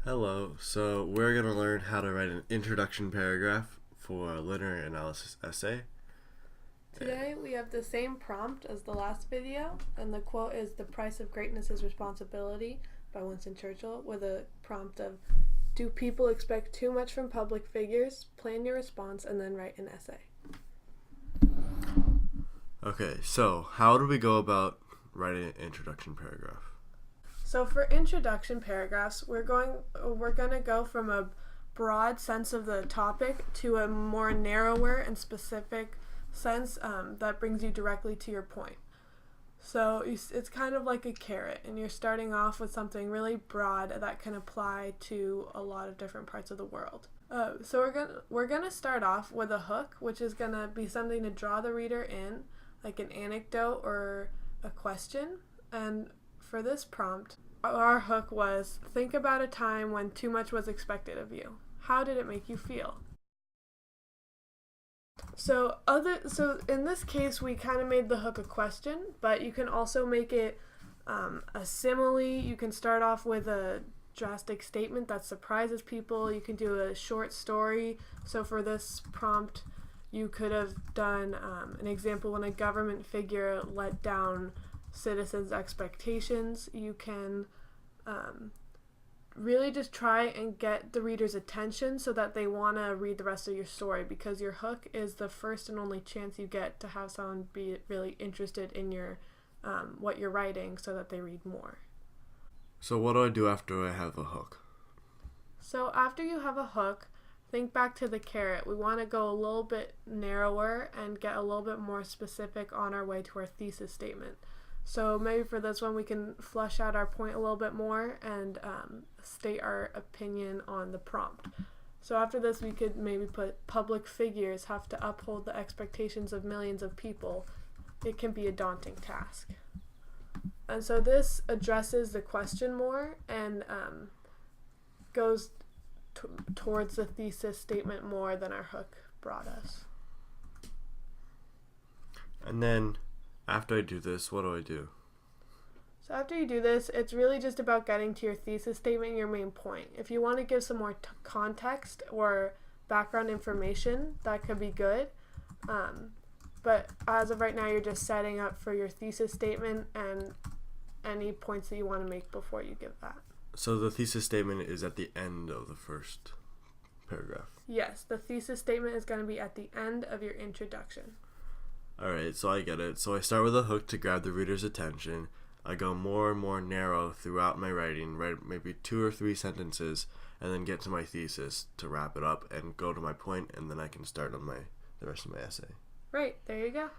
Hello, so we're going to learn how to write an introduction paragraph for a literary analysis essay. Today we have the same prompt as the last video, and the quote is "The price of greatness is responsibility" by Winston Churchill, with a prompt of "Do people expect too much from public figures? Plan your response and then write an essay." Okay, so how do we go about writing an introduction paragraph? So for introduction paragraphs, we're going to go from a broad sense of the topic to a more narrower and specific sense that brings you directly to your point. So it's kind of like a carrot, and you're starting off with something really broad that can apply to a lot of different parts of the world. So we're gonna start off with a hook, which is gonna be something to draw the reader in, like an anecdote or a question. And for this prompt, our hook was, "Think about a time when too much was expected of you. How did it make you feel?" So in this case, we kind of made the hook a question, but you can also make it a simile. You can start off with a drastic statement that surprises people. You can do a short story. So for this prompt, you could have done an example when a government figure let down citizens' expectations. You can really just try and get the reader's attention so that they want to read the rest of your story, because your hook is the first and only chance you get to have someone be really interested in your what you're writing so that they read more. So what do I do after I have a hook? So after you have a hook, think back to the carrot. We want to go a little bit narrower and get a little bit more specific on our way to our thesis statement. So maybe for this one, we can flesh out our point a little bit more and state our opinion on the prompt. So after this, we could maybe put "Public figures have to uphold the expectations of millions of people. It can be a daunting task." And so this addresses the question more and goes towards the thesis statement more than our hook brought us. And then after I do this, what do I do? So after you do this, it's really just about getting to your thesis statement and your main point. If you want to give some more context or background information, that could be good. But as of right now, you're just setting up for your thesis statement and any points that you want to make before you give that. So the thesis statement is at the end of the first paragraph. Yes, the thesis statement is going to be at the end of your introduction. Alright, so I get it. So I start with a hook to grab the reader's attention. I go more and more narrow throughout my writing, write maybe 2 or 3 sentences, and then get to my thesis to wrap it up and go to my point, and then I can start on the rest of my essay. Right, there you go.